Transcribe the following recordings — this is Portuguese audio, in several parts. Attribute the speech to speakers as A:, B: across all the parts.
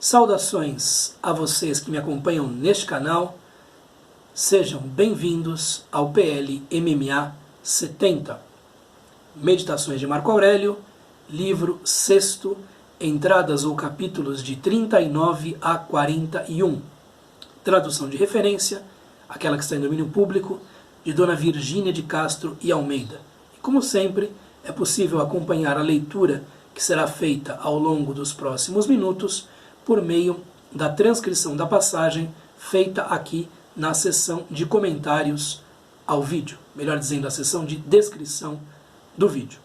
A: Saudações a vocês que me acompanham neste canal. Sejam bem-vindos ao PL MMA 70. Meditações de Marco Aurélio, livro 6º, entradas ou capítulos de 39 a 41. Tradução de referência, aquela que está em domínio público, de Dona Virgínia de Castro e Almeida. E como sempre, é possível acompanhar a leitura que será feita ao longo dos próximos minutos por meio da transcrição da passagem feita aqui na seção de comentários ao vídeo, melhor dizendo, a seção de descrição do vídeo.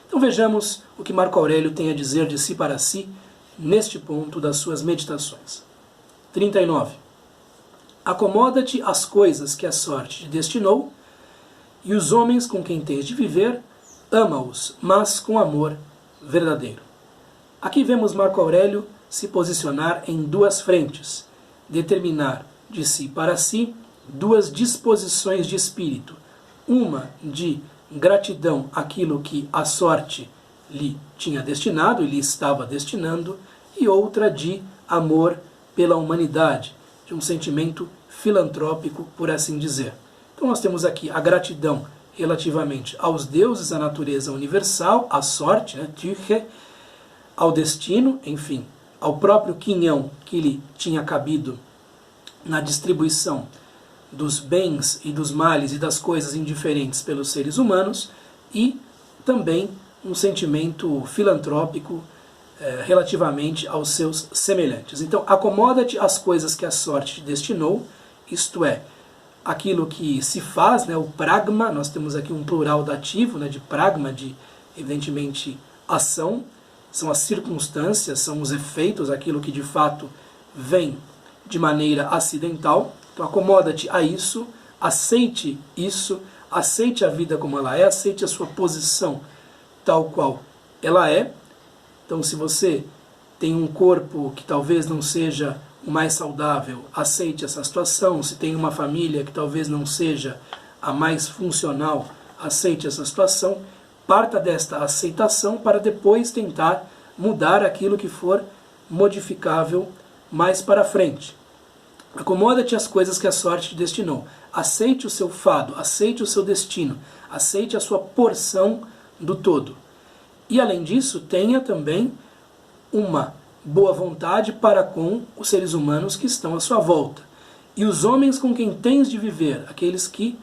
A: Então vejamos o que Marco Aurélio tem a dizer de si para si neste ponto das suas meditações. 39. Acomoda-te às coisas que a sorte te destinou, e os homens com quem tens de viver, ama-os, mas com amor verdadeiro. Aqui vemos Marco Aurélio se posicionar em duas frentes, determinar de si para si duas disposições de espírito, uma de gratidão àquilo que a sorte lhe tinha destinado e lhe estava destinando, e outra de amor pela humanidade, de um sentimento filantrópico, por assim dizer. Então nós temos aqui a gratidão relativamente aos deuses, à natureza universal, à sorte, Tyche, ao destino, enfim, ao próprio quinhão que lhe tinha cabido na distribuição dos bens e dos males e das coisas indiferentes pelos seres humanos, e também um sentimento filantrópico relativamente aos seus semelhantes. Então, acomoda-te às coisas que a sorte te destinou, isto é, aquilo que se faz, o pragma, nós temos aqui um plural dativo, de pragma, de, evidentemente, ação, são as circunstâncias, são os efeitos, aquilo que de fato vem de maneira acidental. Então acomoda-te a isso, aceite a vida como ela é, aceite a sua posição tal qual ela é. Então se você tem um corpo que talvez não seja o mais saudável, aceite essa situação. Se tem uma família que talvez não seja a mais funcional, aceite essa situação. Parta desta aceitação para depois tentar mudar aquilo que for modificável mais para frente. Acomoda-te às coisas que a sorte te destinou. Aceite o seu fado, aceite o seu destino, aceite a sua porção do todo. E além disso, tenha também uma boa vontade para com os seres humanos que estão à sua volta. E os homens com quem tens de viver, aqueles que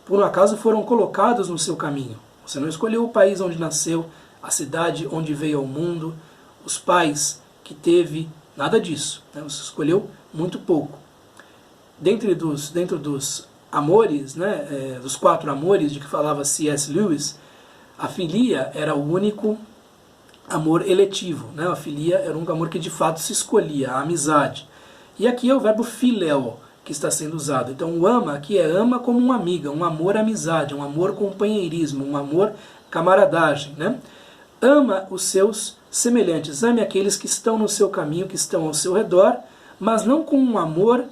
A: por um acaso foram colocados no seu caminho. Você não escolheu o país onde nasceu, a cidade onde veio ao mundo, os pais que teve, nada disso. Você escolheu muito pouco. Dentro dos amores, dos 4 amores de que falava C.S. Lewis, a filia era o único amor eletivo. A filia era um amor que de fato se escolhia, a amizade. E aqui é o verbo phileo que está sendo usado. Então o ama aqui é ama como uma amiga, um amor amizade, um amor companheirismo, um amor camaradagem. Ama os seus semelhantes, ame aqueles que estão no seu caminho, que estão ao seu redor, mas não com um amor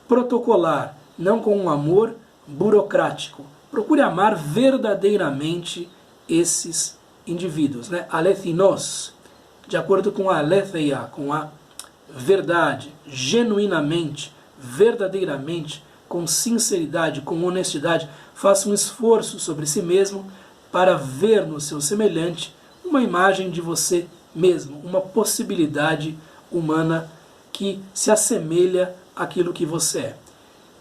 A: protocolar, não com um amor burocrático. Procure amar verdadeiramente esses indivíduos, alethinos, de acordo com a aletheia, com a verdade, genuinamente, verdadeiramente, com sinceridade, com honestidade. Faça um esforço sobre si mesmo para ver no seu semelhante uma imagem de você mesmo, uma possibilidade humana que se assemelha àquilo que você é.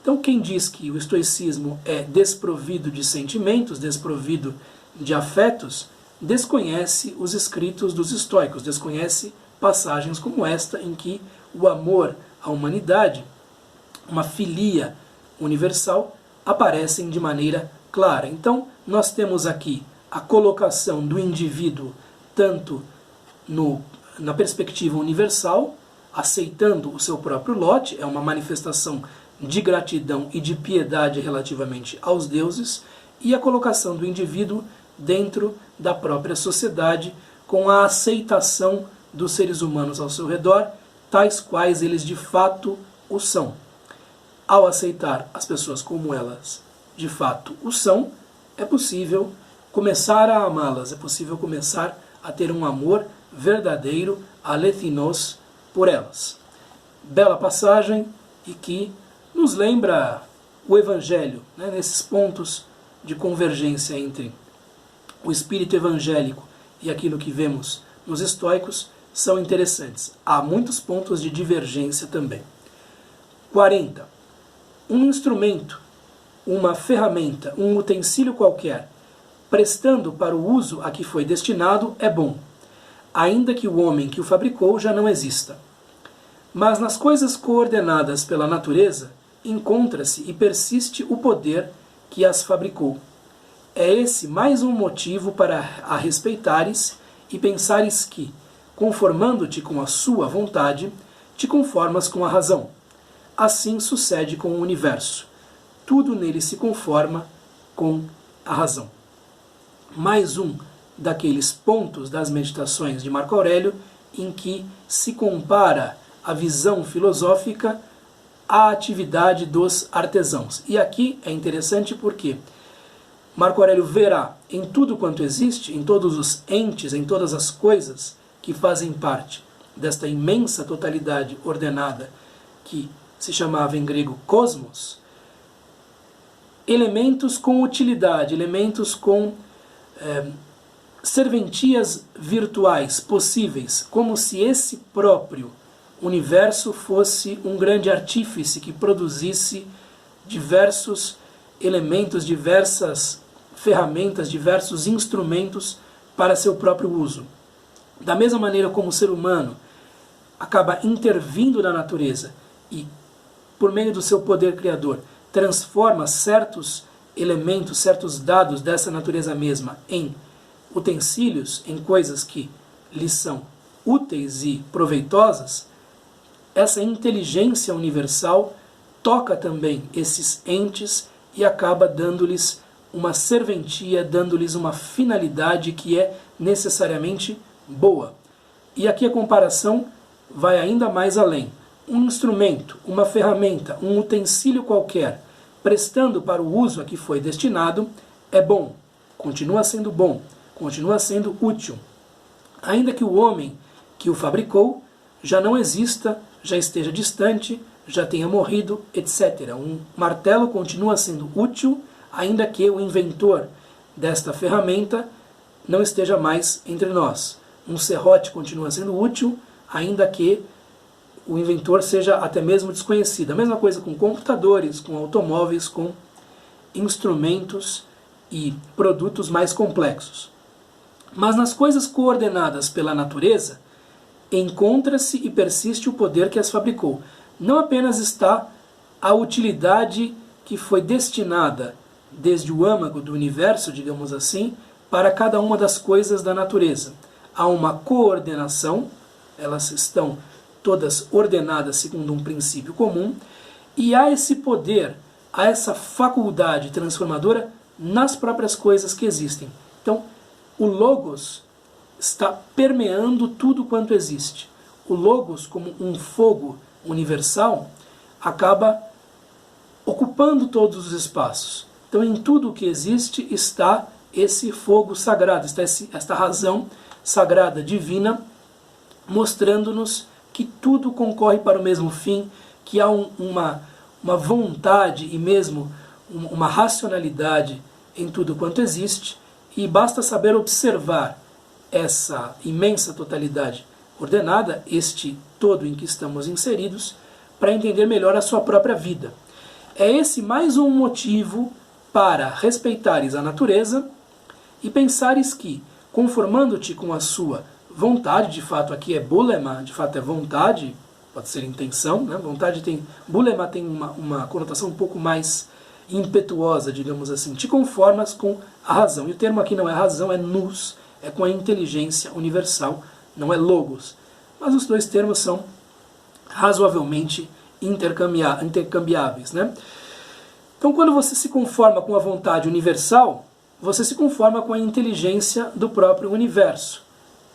A: Então quem diz que o estoicismo é desprovido de sentimentos, desprovido de afetos, desconhece os escritos dos estoicos, desconhece passagens como esta em que o amor à humanidade, uma filia universal, aparecem de maneira clara. Então nós temos aqui a colocação do indivíduo tanto na perspectiva universal, aceitando o seu próprio lote, é uma manifestação de gratidão e de piedade relativamente aos deuses, e a colocação do indivíduo dentro da própria sociedade, com a aceitação dos seres humanos ao seu redor, tais quais eles de fato o são. Ao aceitar as pessoas como elas de fato o são, é possível começar a amá-las, é possível começar a ter um amor verdadeiro, alethinos, por elas. Bela passagem e que nos lembra o Evangelho, né, nesses pontos de convergência entre o espírito evangélico e aquilo que vemos nos estoicos são interessantes. Há muitos pontos de divergência também. 40. Um instrumento, uma ferramenta, um utensílio qualquer, prestando para o uso a que foi destinado, é bom, ainda que o homem que o fabricou já não exista. Mas nas coisas coordenadas pela natureza, encontra-se e persiste o poder que as fabricou. É esse mais um motivo para a respeitares e pensares que, conformando-te com a sua vontade, te conformas com a razão. Assim sucede com o universo. Tudo nele se conforma com a razão. Mais um daqueles pontos das meditações de Marco Aurélio em que se compara a visão filosófica à atividade dos artesãos. E aqui é interessante porque Marco Aurélio verá em tudo quanto existe, em todos os entes, em todas as coisas que fazem parte desta imensa totalidade ordenada que se chamava em grego cosmos, elementos com utilidade, elementos com serventias virtuais possíveis, como se esse próprio universo fosse um grande artífice que produzisse diversos elementos, diversas ferramentas, diversos instrumentos para seu próprio uso. Da mesma maneira como o ser humano acaba intervindo na natureza e, por meio do seu poder criador, transforma certos elementos, certos dados dessa natureza mesma em utensílios, em coisas que lhes são úteis e proveitosas, essa inteligência universal toca também esses entes e acaba dando-lhes uma serventia, dando-lhes uma finalidade que é necessariamente boa. E aqui a comparação vai ainda mais além. Um instrumento, uma ferramenta, um utensílio qualquer, prestando para o uso a que foi destinado, é bom, continua sendo bom, continua sendo útil. Ainda que o homem que o fabricou já não exista, já esteja distante, já tenha morrido, etc. Um martelo continua sendo útil, ainda que o inventor desta ferramenta não esteja mais entre nós. Um serrote continua sendo útil, ainda que o inventor seja até mesmo desconhecido. A mesma coisa com computadores, com automóveis, com instrumentos e produtos mais complexos. Mas nas coisas coordenadas pela natureza, encontra-se e persiste o poder que as fabricou. Não apenas está a utilidade que foi destinada desde o âmago do universo, digamos assim, para cada uma das coisas da natureza. Há uma coordenação, elas estão todas ordenadas segundo um princípio comum, e há esse poder, há essa faculdade transformadora nas próprias coisas que existem. Então, o Logos está permeando tudo quanto existe. O Logos, como um fogo universal, acaba ocupando todos os espaços. Então, em tudo o que existe está esse fogo sagrado, está esta razão sagrada, divina, mostrando-nos que tudo concorre para o mesmo fim, que há uma vontade e mesmo uma racionalidade em tudo quanto existe, e basta saber observar essa imensa totalidade ordenada, este todo em que estamos inseridos, para entender melhor a sua própria vida. É esse mais um motivo para respeitares a natureza e pensares que, conformando-te com a sua vontade, de fato aqui é bulema, de fato é vontade, pode ser intenção, né? Vontade tem, bulema tem uma conotação um pouco mais impetuosa, digamos assim, te conformas com a razão. E o termo aqui não é razão, é nous, é com a inteligência universal, não é logos. Mas os dois termos são razoavelmente intercambiáveis, né? Então, quando você se conforma com a vontade universal, você se conforma com a inteligência do próprio universo.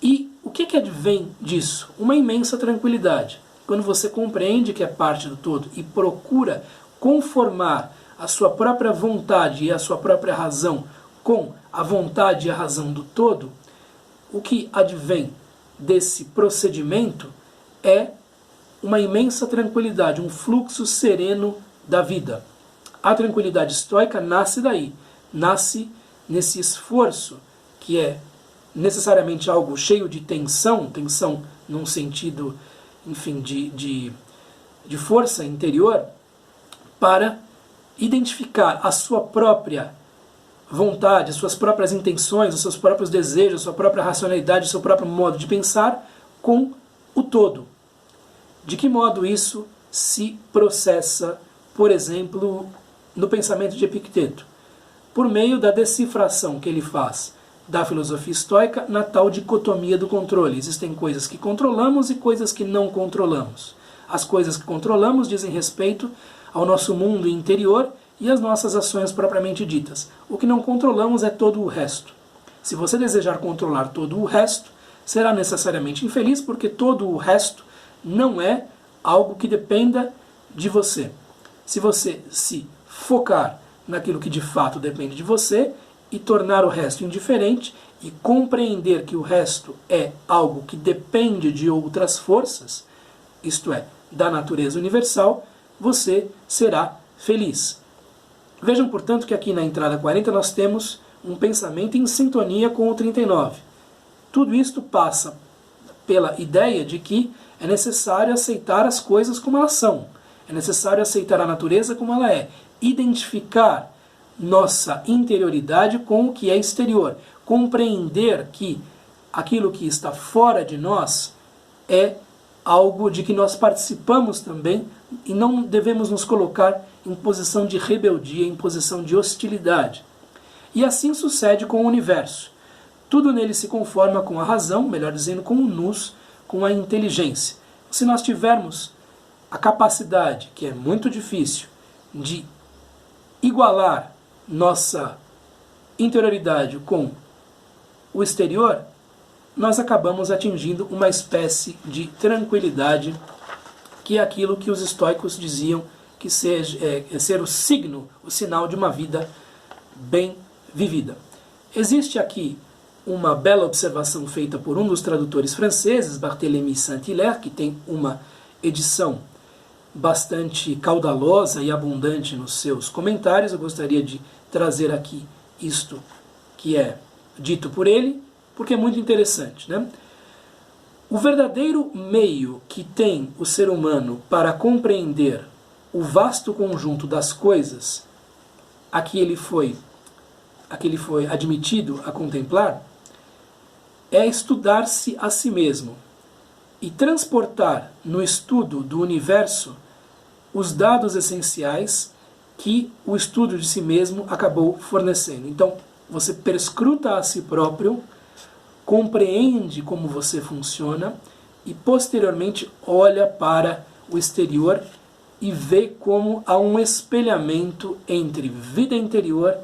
A: E o que advém disso? Uma imensa tranquilidade. Quando você compreende que é parte do todo e procura conformar a sua própria vontade e a sua própria razão com a vontade e a razão do todo, o que advém desse procedimento é uma imensa tranquilidade, um fluxo sereno da vida. A tranquilidade estoica nasce daí, nasce nesse esforço, que é necessariamente algo cheio de tensão, tensão num sentido, enfim, de força interior, para identificar a sua própria vontade, as suas próprias intenções, os seus próprios desejos, a sua própria racionalidade, o seu próprio modo de pensar com o todo. De que modo isso se processa, por exemplo, no pensamento de Epicteto? Por meio da decifração que ele faz da filosofia estoica na tal dicotomia do controle. Existem coisas que controlamos e coisas que não controlamos. As coisas que controlamos dizem respeito ao nosso mundo interior e às nossas ações propriamente ditas. O que não controlamos é todo o resto. Se você desejar controlar todo o resto, será necessariamente infeliz, porque todo o resto não é algo que dependa de você. Se você se focar naquilo que de fato depende de você e tornar o resto indiferente e compreender que o resto é algo que depende de outras forças, isto é, da natureza universal, você será feliz. Vejam, portanto, que aqui na entrada 40 nós temos um pensamento em sintonia com o 39. Tudo isto passa pela ideia de que é necessário aceitar as coisas como elas são. É necessário aceitar a natureza como ela é. Identificar nossa interioridade com o que é exterior. Compreender que aquilo que está fora de nós é algo de que nós participamos também e não devemos nos colocar em posição de rebeldia, em posição de hostilidade. E assim sucede com o universo. Tudo nele se conforma com a razão, melhor dizendo, com o nous, com a inteligência. Se nós tivermos a capacidade, que é muito difícil, de igualar nossa interioridade com o exterior, nós acabamos atingindo uma espécie de tranquilidade, que é aquilo que os estoicos diziam que ser o signo, o sinal de uma vida bem vivida. Existe aqui uma bela observação feita por um dos tradutores franceses, Barthélemy Saint-Hilaire, que tem uma edição bastante caudalosa e abundante nos seus comentários. Eu gostaria de trazer aqui isto que é dito por ele, porque é muito interessante, né? O verdadeiro meio que tem o ser humano para compreender o vasto conjunto das coisas a que ele foi admitido a contemplar é estudar-se a si mesmo e transportar no estudo do universo os dados essenciais que o estudo de si mesmo acabou fornecendo. Então, você perscruta a si próprio, compreende como você funciona e posteriormente olha para o exterior e vê como há um espelhamento entre vida interior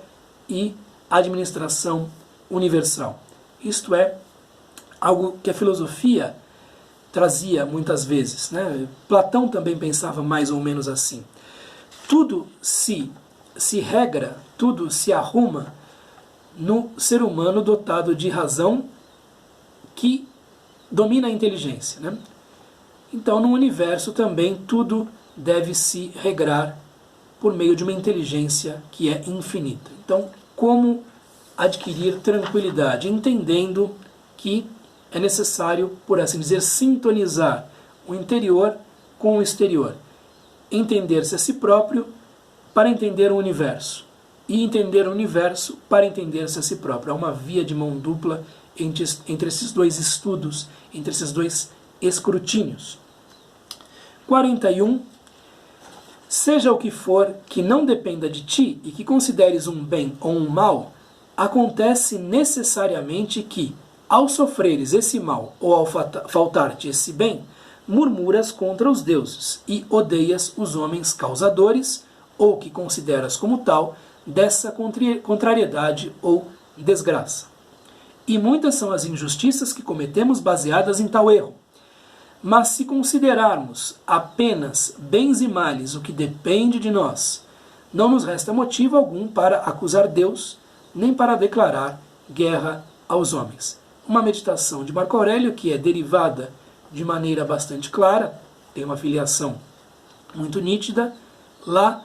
A: e administração universal. Isto é algo que a filosofia trazia muitas vezes, né? Platão também pensava mais ou menos assim. Tudo se regra, tudo se arruma no ser humano dotado de razão que domina a inteligência, né? Então, no universo também tudo deve se regrar por meio de uma inteligência que é infinita. Então, como adquirir tranquilidade? Entendendo que é necessário, por assim dizer, sintonizar o interior com o exterior. Entender-se a si próprio para entender o universo. E entender o universo para entender-se a si próprio. É uma via de mão dupla entre esses dois estudos, entre esses dois escrutínios. 41. Seja o que for que não dependa de ti e que consideres um bem ou um mal, acontece necessariamente que, ao sofreres esse mal ou ao faltar-te esse bem, murmuras contra os deuses e odeias os homens causadores, ou que consideras como tal, dessa contrariedade ou desgraça. E muitas são as injustiças que cometemos baseadas em tal erro. Mas se considerarmos apenas bens e males o que depende de nós, não nos resta motivo algum para acusar Deus, nem para declarar guerra aos homens. Uma meditação de Marco Aurélio que é derivada de maneira bastante clara tem uma filiação muito nítida lá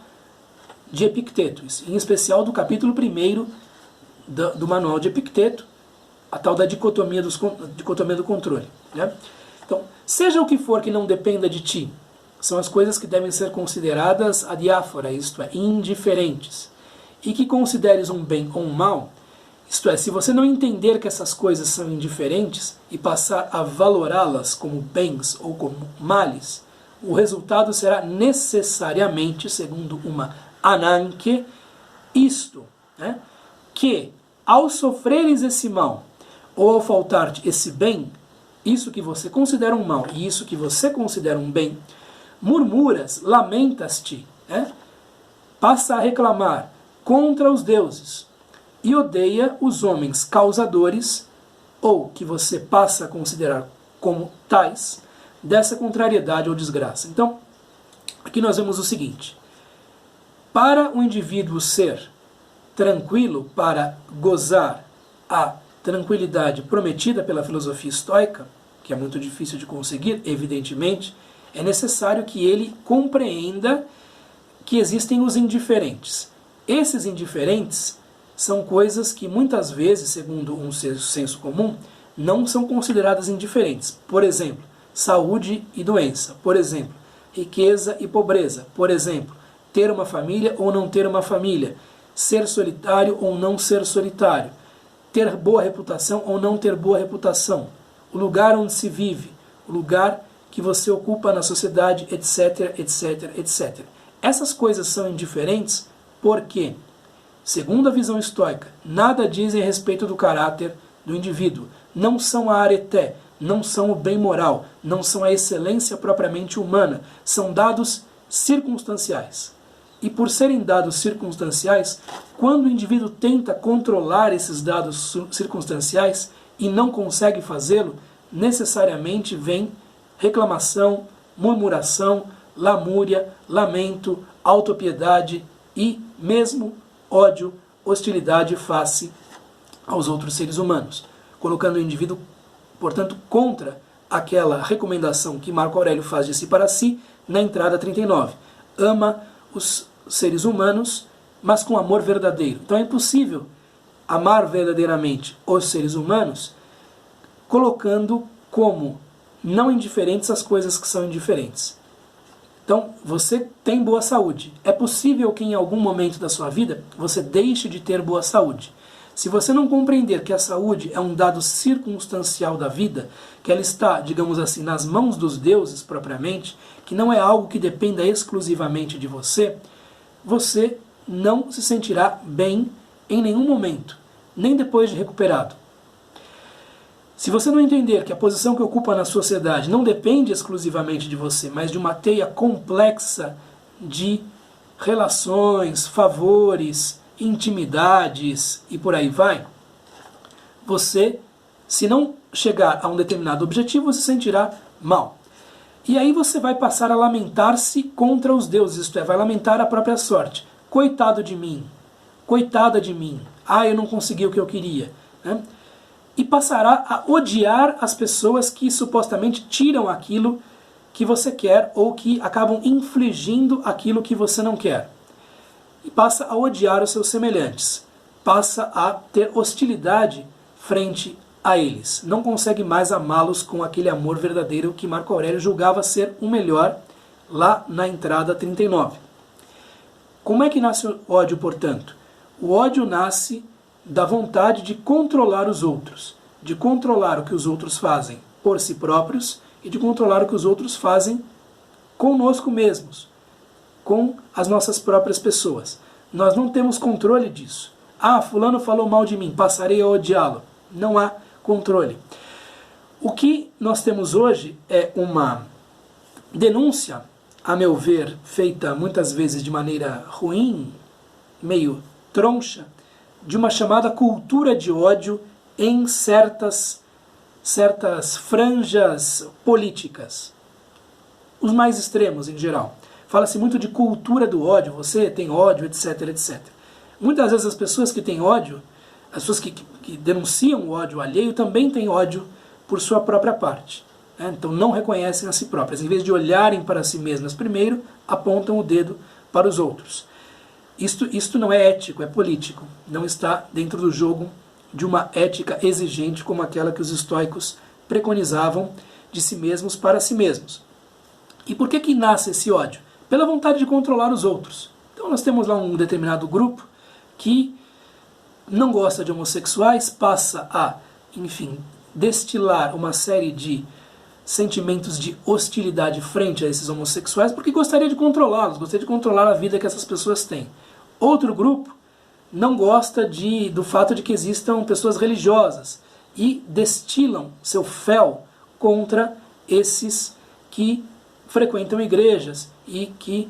A: de Epicteto, em especial do capítulo 1º do manual de Epicteto, a tal da dicotomia do controle. Né? Então, seja o que for que não dependa de ti, são as coisas que devem ser consideradas adiáfora, isto é, indiferentes. E que consideres um bem ou um mal, isto é, se você não entender que essas coisas são indiferentes e passar a valorá-las como bens ou como males, o resultado será necessariamente, segundo uma ananke, isto, né, que ao sofreres esse mal ou ao faltar-te esse bem, isso que você considera um mal e isso que você considera um bem, murmuras, lamentas-te, né, passa a reclamar contra os deuses e odeia os homens causadores, ou que você passa a considerar como tais, dessa contrariedade ou desgraça. Então, aqui nós vemos o seguinte: para o indivíduo ser tranquilo, para gozar a tranquilidade prometida pela filosofia estoica, que é muito difícil de conseguir, evidentemente, é necessário que ele compreenda que existem os indiferentes. Esses indiferentes são coisas que muitas vezes, segundo um senso comum, não são consideradas indiferentes. Por exemplo, saúde e doença. Por exemplo, riqueza e pobreza. Por exemplo, ter uma família ou não ter uma família. Ser solitário ou não ser solitário. Ter boa reputação ou não ter boa reputação. O lugar onde se vive. O lugar que você ocupa na sociedade, etc, etc, etc. Essas coisas são indiferentes porque, segundo a visão estoica, nada dizem a respeito do caráter do indivíduo. Não são a areté, não são o bem moral, não são a excelência propriamente humana. São dados circunstanciais. E por serem dados circunstanciais, quando o indivíduo tenta controlar esses dados circunstanciais e não consegue fazê-lo, necessariamente vem reclamação, murmuração, lamúria, lamento, autopiedade e mesmo ódio, hostilidade face aos outros seres humanos, colocando o indivíduo, portanto, contra aquela recomendação que Marco Aurélio faz de si para si na entrada 39. Ama os seres humanos, mas com amor verdadeiro. Então é impossível amar verdadeiramente os seres humanos colocando como não indiferentes as coisas que são indiferentes. Então, você tem boa saúde. É possível que em algum momento da sua vida você deixe de ter boa saúde. Se você não compreender que a saúde é um dado circunstancial da vida, que ela está, digamos assim, nas mãos dos deuses propriamente, que não é algo que dependa exclusivamente de você, você não se sentirá bem em nenhum momento, nem depois de recuperado. Se você não entender que a posição que ocupa na sociedade não depende exclusivamente de você, mas de uma teia complexa de relações, favores, intimidades e por aí vai, você, se não chegar a um determinado objetivo, se sentirá mal. E aí você vai passar a lamentar-se contra os deuses, isto é, vai lamentar a própria sorte. Coitado de mim, coitada de mim, eu não consegui o que eu queria, né? E passará a odiar as pessoas que supostamente tiram aquilo que você quer ou que acabam infligindo aquilo que você não quer. E passa a odiar os seus semelhantes. Passa a ter hostilidade frente a eles. Não consegue mais amá-los com aquele amor verdadeiro que Marco Aurélio julgava ser o melhor lá na entrada 39. Como é que nasce o ódio, portanto? O ódio nasce da vontade de controlar os outros, de controlar o que os outros fazem por si próprios e de controlar o que os outros fazem conosco mesmos, com as nossas próprias pessoas. Nós não temos controle disso. Fulano falou mal de mim, passarei a odiá-lo. Não há controle. O que nós temos hoje é uma denúncia, a meu ver, feita muitas vezes de maneira ruim, meio troncha, de uma chamada cultura de ódio em certas franjas políticas. Os mais extremos, em geral. Fala-se muito de cultura do ódio, você tem ódio, etc, etc. Muitas vezes as pessoas que têm ódio, as pessoas que denunciam o ódio alheio, também têm ódio por sua própria parte. né? Então não reconhecem a si próprias. Em vez de olharem para si mesmas primeiro, apontam o dedo para os outros. Isto não é ético, é político. Não está dentro do jogo de uma ética exigente como aquela que os estoicos preconizavam de si mesmos para si mesmos. E por que nasce esse ódio? Pela vontade de controlar os outros. Então nós temos lá um determinado grupo que não gosta de homossexuais, passa a, enfim, destilar uma série de sentimentos de hostilidade frente a esses homossexuais porque gostaria de controlá-los, gostaria de controlar a vida que essas pessoas têm. Outro grupo não gosta do fato de que existam pessoas religiosas e destilam seu fel contra esses que frequentam igrejas e que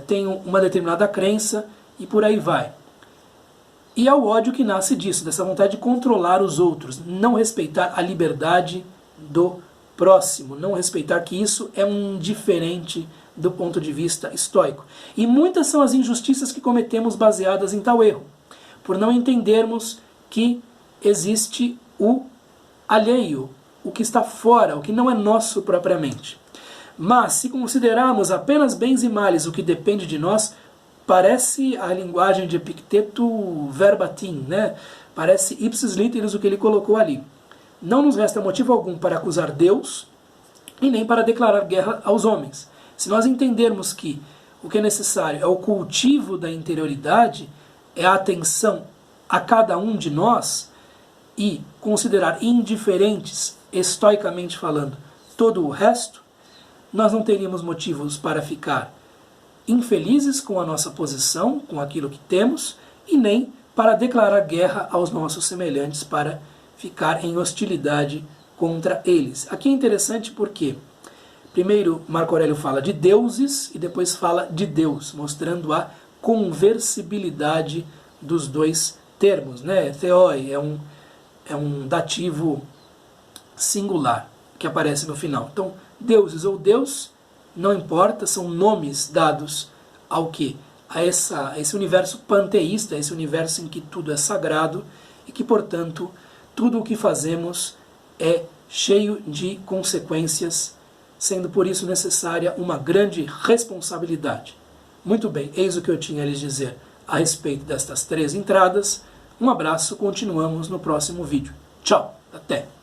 A: têm uma determinada crença e por aí vai. E é o ódio que nasce disso, dessa vontade de controlar os outros, não respeitar a liberdade do próximo, não respeitar que isso é um diferente do ponto de vista estoico. E muitas são as injustiças que cometemos baseadas em tal erro, por não entendermos que existe o alheio, o que está fora, o que não é nosso propriamente. Mas, se considerarmos apenas bens e males o que depende de nós, parece a linguagem de Epicteto verbatim, né? Parece ipsis literis o que ele colocou ali. Não nos resta motivo algum para acusar Deus e nem para declarar guerra aos homens. Se nós entendermos que o que é necessário é o cultivo da interioridade, é a atenção a cada um de nós e considerar indiferentes, estoicamente falando, todo o resto, nós não teríamos motivos para ficar infelizes com a nossa posição, com aquilo que temos, e nem para declarar guerra aos nossos semelhantes, para ficar em hostilidade contra eles. Aqui é interessante porque primeiro Marco Aurélio fala de deuses e depois fala de Deus, mostrando a conversibilidade dos dois termos, né? Theoi é um dativo singular que aparece no final. Então, deuses ou Deus, não importa, são nomes dados ao quê? A esse universo panteísta, esse universo em que tudo é sagrado e que, portanto, tudo o que fazemos é cheio de consequências, sendo por isso necessária uma grande responsabilidade. Muito bem, eis o que eu tinha a lhes dizer a respeito destas 3 entradas. Um abraço, continuamos no próximo vídeo. Tchau, até!